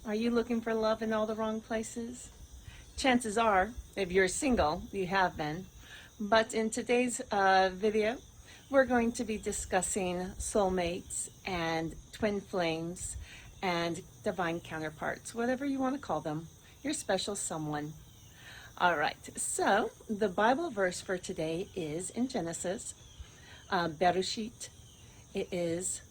Are you looking for love in all the wrong places? Chances are, if you're single, you have been. But in today's video, we're going to be discussing soulmates and twin flames and divine counterparts, whatever you want to call them, your special someone. All right, so the Bible verse for today is in Genesis, Bereshit. It is,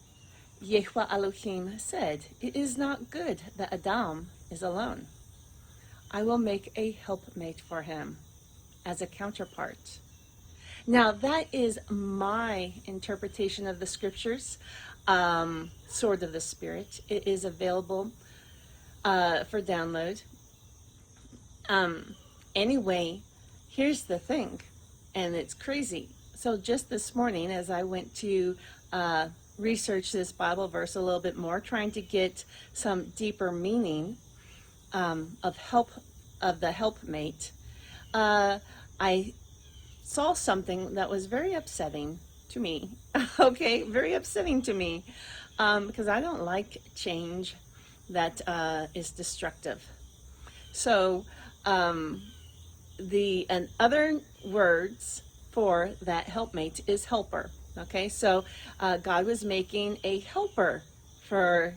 Yehweh Elohim said, "It is not good that Adam is alone. I will make a helpmate for him as a counterpart." Now, that is my interpretation of the scriptures, Sword of the Spirit. It is available for download. Anyway, here's the thing, and it's crazy. So just this morning, as I went to research this Bible verse a little bit more, trying to get some deeper meaning of the helpmate, I saw something that was very upsetting to me. Okay, very upsetting to me, because I don't like change that is destructive. So the other words for that helpmate is helper. Okay, so God was making a helper for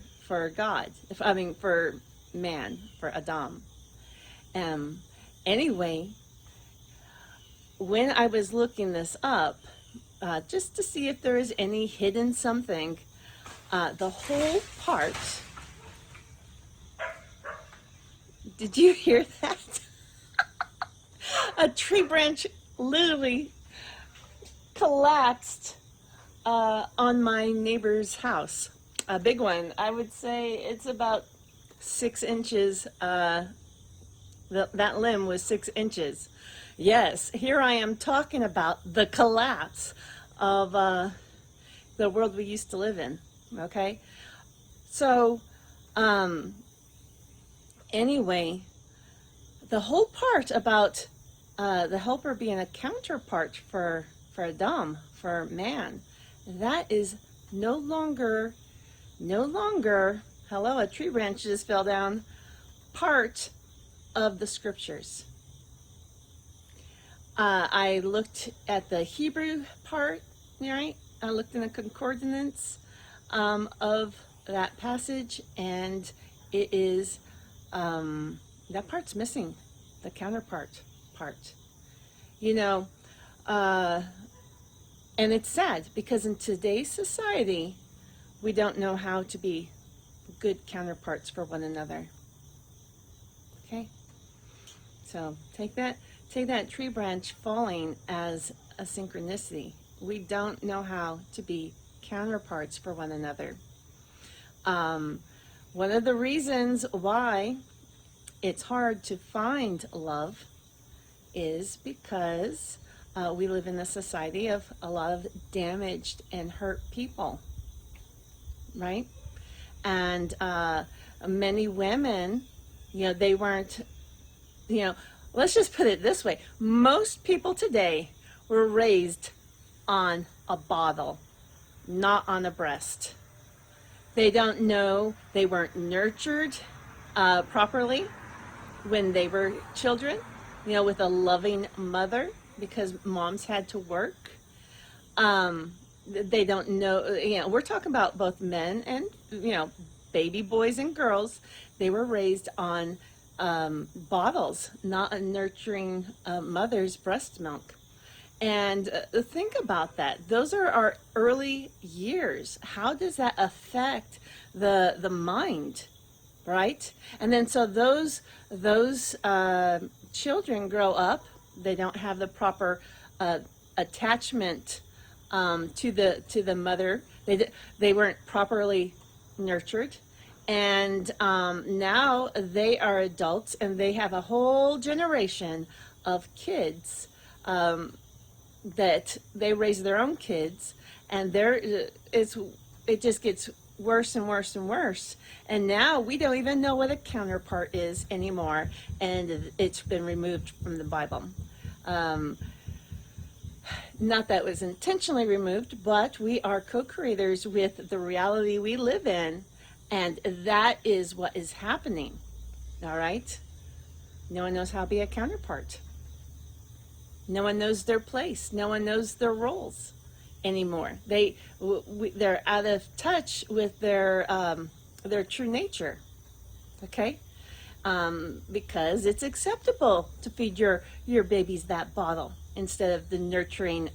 God. For man, for Adam. Anyway, when I was looking this up, just to see if there is any hidden something, the whole part. Did you hear that? A tree branch literally collapsed on my neighbor's house. A big one. I would say it's about 6 inches. That limb was 6 inches. Yes, here I am talking about the collapse of the world we used to live in. Okay? So, anyway, the whole part about the helper being a counterpart for Adam, for man, that is no longer, hello, a tree branch just fell down, part of the scriptures. I looked at the Hebrew part, right? I looked in the concordance of that passage, and it is, that part's missing, the counterpart part. You know, and it's sad because in today's society, we don't know how to be good counterparts for one another. Okay? So take that tree branch falling as a synchronicity. We don't know how to be counterparts for one another. One of the reasons why it's hard to find love is because we live in a society of a lot of damaged and hurt people, right? And many women, they weren't, let's just put it this way. Most people today were raised on a bottle, not on a breast. They don't know, they weren't nurtured properly when they were children, with a loving mother, because moms had to work. They don't know, we're talking about both men and, baby boys and girls. They were raised on bottles, not a nurturing mother's breast milk. And think about that. Those are our early years. How does that affect the mind, right? And then so those children grow up. They don't have the proper attachment to the mother. They weren't properly nurtured. And now they are adults, and they have a whole generation of kids that they raise their own kids, and it just gets worse and worse and worse. And now we don't even know what a counterpart is anymore, and it's been removed from the Bible. Not that it was intentionally removed, but we are co-creators with the reality we live in. And that is what is happening. All right? No one knows how to be a counterpart. No one knows their place. No one knows their roles anymore. They're out of touch with their true nature. Okay, because it's acceptable to feed your babies that bottle instead of the nurturing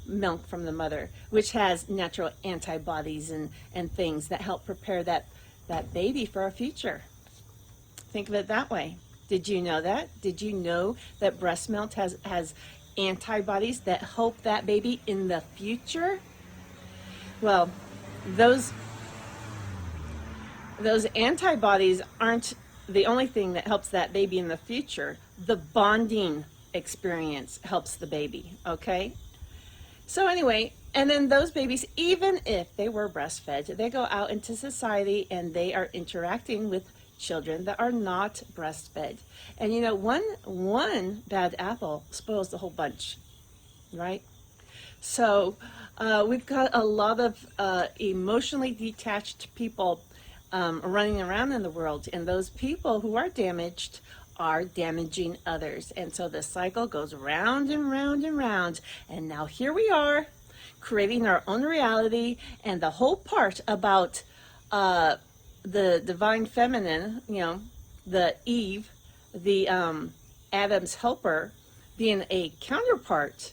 milk from the mother, which has natural antibodies and things that help prepare that baby for a future. Think of it that way. Did you know that? Did you know that breast milk has antibodies that help that baby in the future? Well, those antibodies aren't the only thing that helps that baby in the future. The bonding experience helps the baby, okay? So anyway, and then those babies, even if they were breastfed, they go out into society and they are interacting with children that are not breastfed. And you know, one bad apple spoils the whole bunch, right? So we've got a lot of emotionally detached people running around in the world, and those people who are damaged are damaging others. And so the cycle goes round and round and round. And now here we are creating our own reality. And the whole part about the divine feminine, you know, the Eve, the Adam's helper, being a counterpart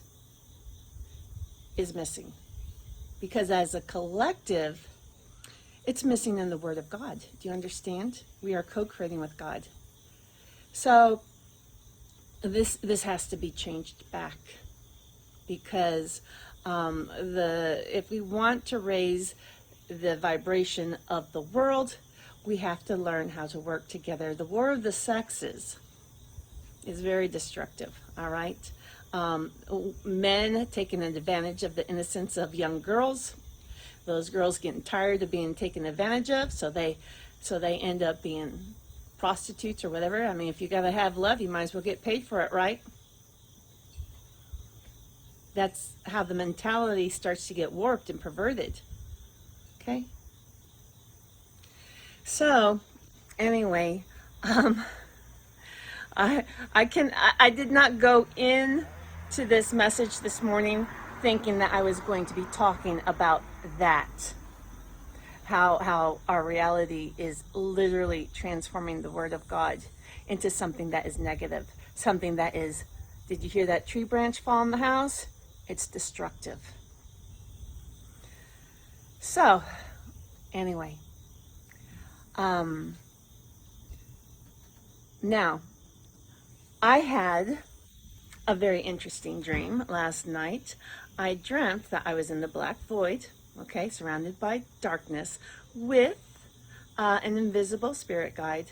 is missing. Because as a collective, it's missing in the Word of God. Do you understand? We are co-creating with God. So this has to be changed back, because if we want to raise the vibration of the world, we have to learn how to work together. The war of the sexes is very destructive, all right? Men taking advantage of the innocence of young girls. Those girls getting tired of being taken advantage of, so they end up being prostitutes or whatever. I mean, if you gotta have love, you might as well get paid for it, right? That's how the mentality starts to get warped and perverted. Okay? So, anyway, I did not go in to this message this morning thinking that I was going to be talking about that. How our reality is literally transforming the Word of God into something that is negative, something that is, did you hear that tree branch fall in the house? It's destructive. So, anyway, now, I had a very interesting dream last night. I dreamt that I was in the black void, okay, surrounded by darkness, with an invisible spirit guide,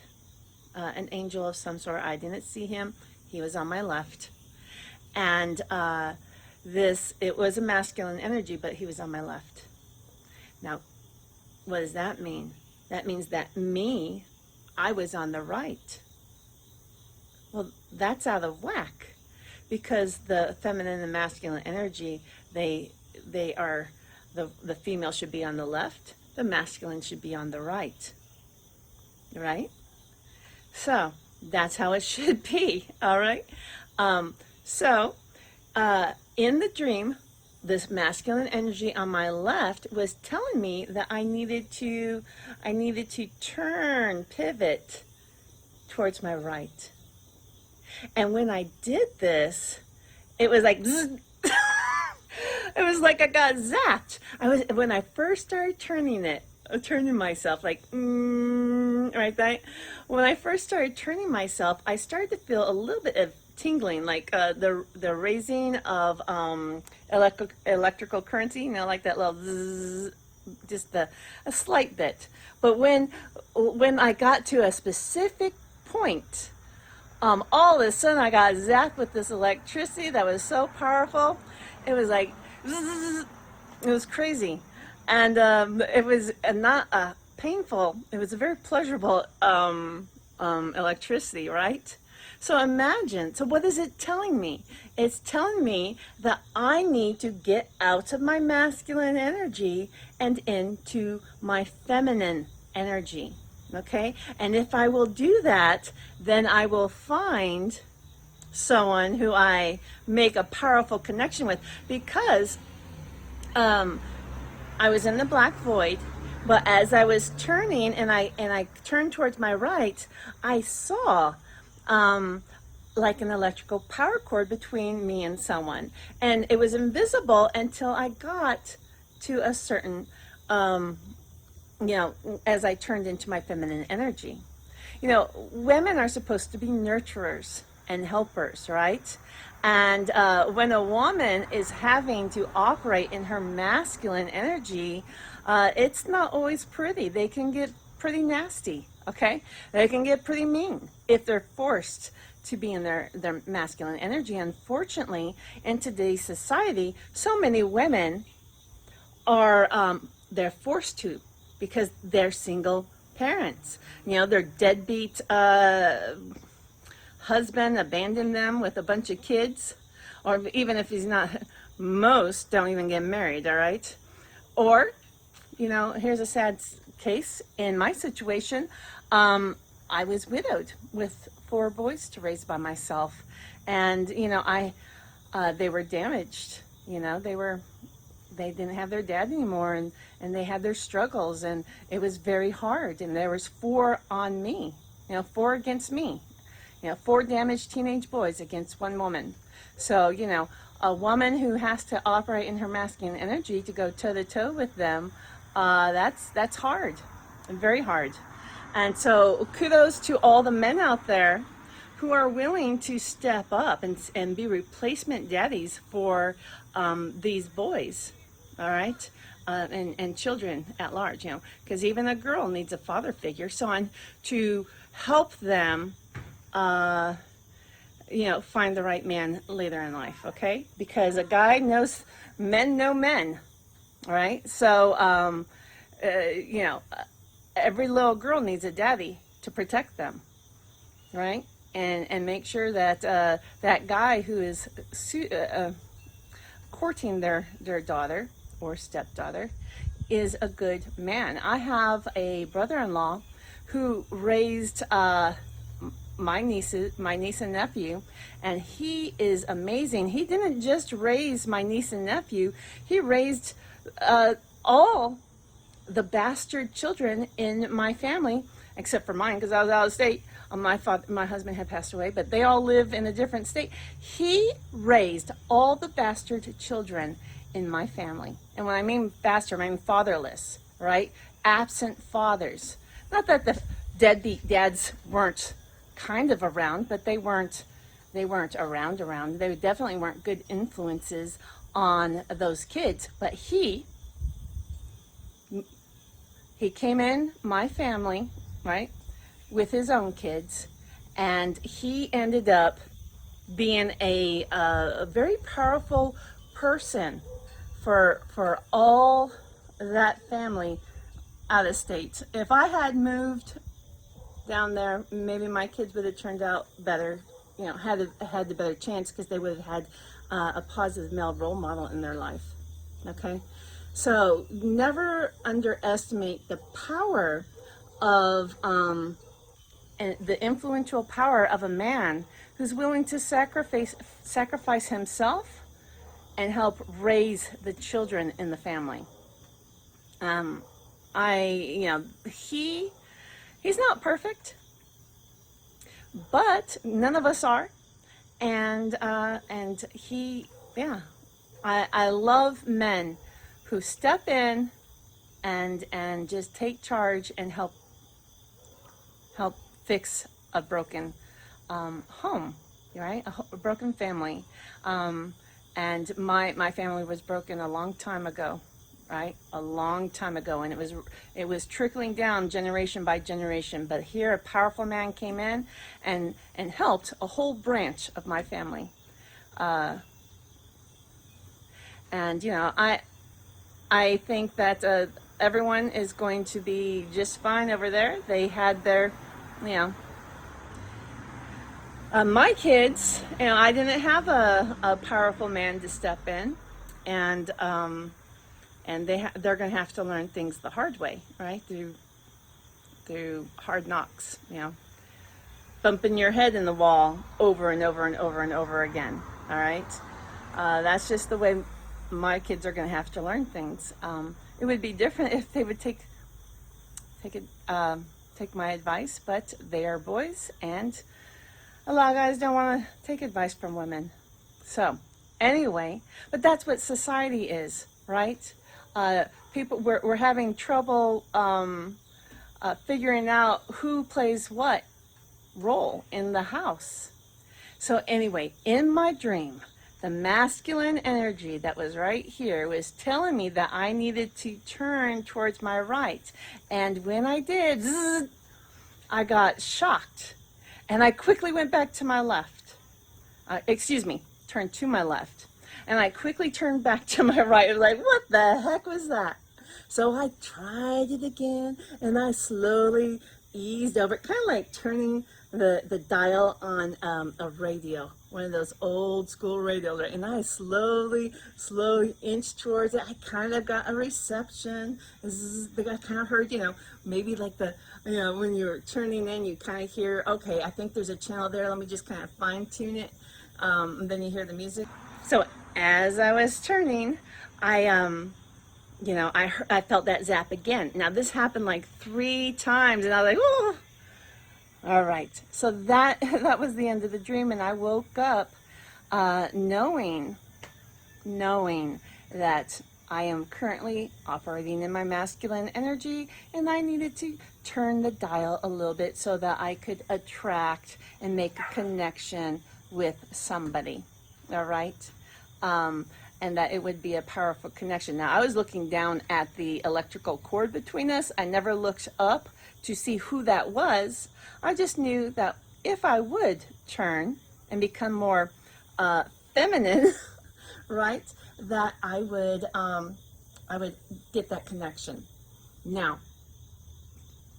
an angel of some sort. I didn't see him. He was on my left. And it was a masculine energy, but he was on my left. Now, what does that mean? That means that I was on the right. Well, that's out of whack, because the feminine and masculine energy, they are, the female should be on the left, the masculine should be on the right, So that's how it should be, all right? In the dream, this masculine energy on my left was telling me that I needed to pivot towards my right. And when I did this, it was like, it was like I got zapped. When I first started turning myself, like, right, that. When I first started turning myself, I started to feel a little bit of tingling, like the raising of electrical current, you know, like that little zzz, just a slight bit. But when I got to a specific point, all of a sudden I got zapped with this electricity that was so powerful. It was like, zzz, it was crazy. And it was not painful, it was a very pleasurable electricity, right? So imagine, so what is it telling me? It's telling me that I need to get out of my masculine energy and into my feminine energy. Okay? And if I will do that, then I will find someone who I make a powerful connection with, because I was in the black void, but as I was turning and I turned towards my right, I saw like an electrical power cord between me and someone, and it was invisible until I got to a certain as I turned into my feminine energy. Women are supposed to be nurturers and helpers, right? And when a woman is having to operate in her masculine energy, it's not always pretty. They can get pretty nasty, okay? They can get pretty mean if they're forced to be in their masculine energy. Unfortunately, in today's society, so many women are, they're forced to, because they're single parents. Their deadbeat husband abandoned them with a bunch of kids, or even if he's not, most don't even get married, all right? Or, here's a sad case in my situation. I was widowed with 4 boys to raise by myself, and they were damaged. They didn't have their dad anymore, and they had their struggles, and it was very hard, and there was 4 on me, 4 against me, 4 damaged teenage boys against 1 woman. So, a woman who has to operate in her masculine energy to go toe-to-toe with them, that's hard, and very hard. And so kudos to all the men out there who are willing to step up and be replacement daddies for these boys, all right? And children at large, because even a girl needs a father figure, so on, to help them, find the right man later in life, okay? Because a guy knows, men know men, all right? So, every little girl needs a daddy to protect them, right? And make sure that that guy who is courting their daughter or stepdaughter is a good man. I have a brother-in-law who raised my niece and nephew, and he is amazing. He didn't just raise my niece and nephew, he raised all the bastard children in my family, except for mine, because I was out of state. My husband had passed away, but they all live in a different state. He raised all the bastard children in my family. And when I mean bastard, I mean fatherless, right? Absent fathers. Not that the deadbeat dads weren't kind of around, but they weren't around. They definitely weren't good influences on those kids. But he came in my family, right, with his own kids, and he ended up being a very powerful person for all that family out of state. If I had moved down there, maybe my kids would have turned out better, had the better chance, because they would have had a positive male role model in their life, okay? So never underestimate the power of and the influential power of a man who's willing to sacrifice himself and help raise the children in the family. He's not perfect, but none of us are, and I love men who step in and just take charge and help fix a broken home, right? A broken family. And my family was broken a long time ago, right? A long time ago, and it was trickling down generation by generation. But here, a powerful man came in and helped a whole branch of my family. I think that everyone is going to be just fine over there. They had their, my kids, I didn't have a powerful man to step in, and they're going to have to learn things the hard way, right? Through through hard knocks, bumping your head in the wall over and over and over and over again. All right, that's just the way my kids are going to have to learn things. It would be different if they would take my advice, but they are boys, and a lot of guys don't want to take advice from women. So anyway, but that's what society is, right? We're having trouble figuring out who plays what role in the house. So anyway, in my dream, the masculine energy that was right here was telling me that I needed to turn towards my right. And when I did, zzz, I got shocked. And I quickly went back to my left. Turned to my left. And I quickly turned back to my right. I was like, what the heck was that? So I tried it again, and I slowly eased over, kind of like turning the dial on a radio, one of those old school radios, right? And I slowly inched towards it. I kind of got a reception. I kind of heard, maybe like when you're turning in, you kind of hear, okay, I think there's a channel there. Let me just kind of fine tune it. And then you hear the music. So as I was turning, I felt that zap again. Now this happened like 3 times, and I was like, oh. All right, so that was the end of the dream, and I woke up knowing that I am currently operating in my masculine energy, and I needed to turn the dial a little bit so that I could attract and make a connection with somebody. All right, and that it would be a powerful connection. Now, I was looking down at the electrical cord between us. I never looked up to see who that was. I just knew that if I would turn and become more feminine, right, that I would get that connection. Now,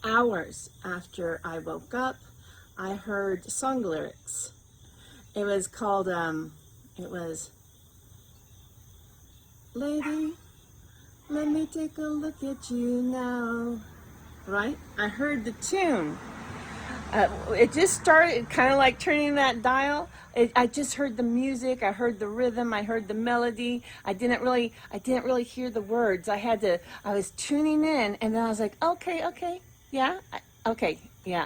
hours after I woke up, I heard song lyrics. It was called, Lady, let me take a look at you now. Right? I heard the tune. It just started kind of like turning that dial. I just heard the music. I heard the rhythm. I heard the melody. I didn't really hear the words. I was tuning in, and then I was like, okay, yeah,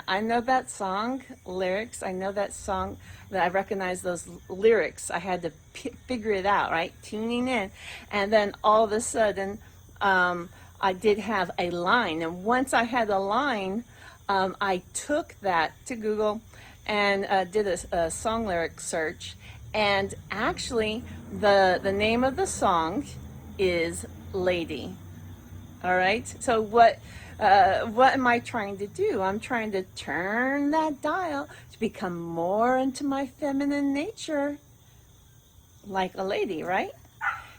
I know that song lyrics. I know that song, that I recognize those lyrics. I had to figure it out, right? Tuning in, and then all of a sudden, I did have a line, and once I had a line, I took that to Google and did a song lyric search, and actually the name of the song is Lady. All right, so what am I trying to do? I'm trying to turn that dial to become more into my feminine nature, like a lady, right?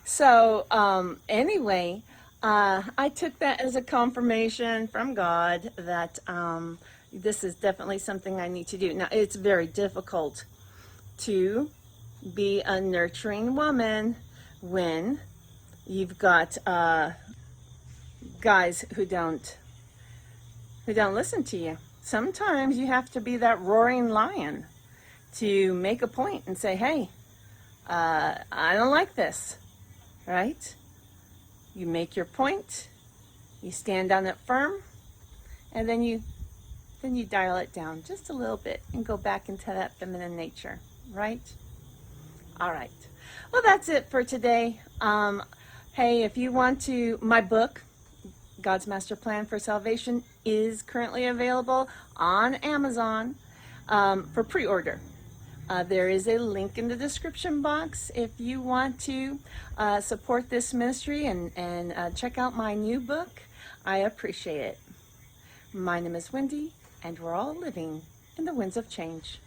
So anyway, I took that as a confirmation from God that this is definitely something I need to do. Now, it's very difficult to be a nurturing woman when you've got guys who don't listen to you. Sometimes you have to be that roaring lion to make a point and say, hey, I don't like this, right? You make your point, you stand on it firm, and then you dial it down just a little bit and go back into that feminine nature, right? All right. Well, that's it for today. Hey, if you want to, my book, God's Master Plan for Salvation, is currently available on Amazon for pre-order. There is a link in the description box if you want to support this ministry and check out my new book. I appreciate it. My name is Wendy, and we're all living in the winds of change.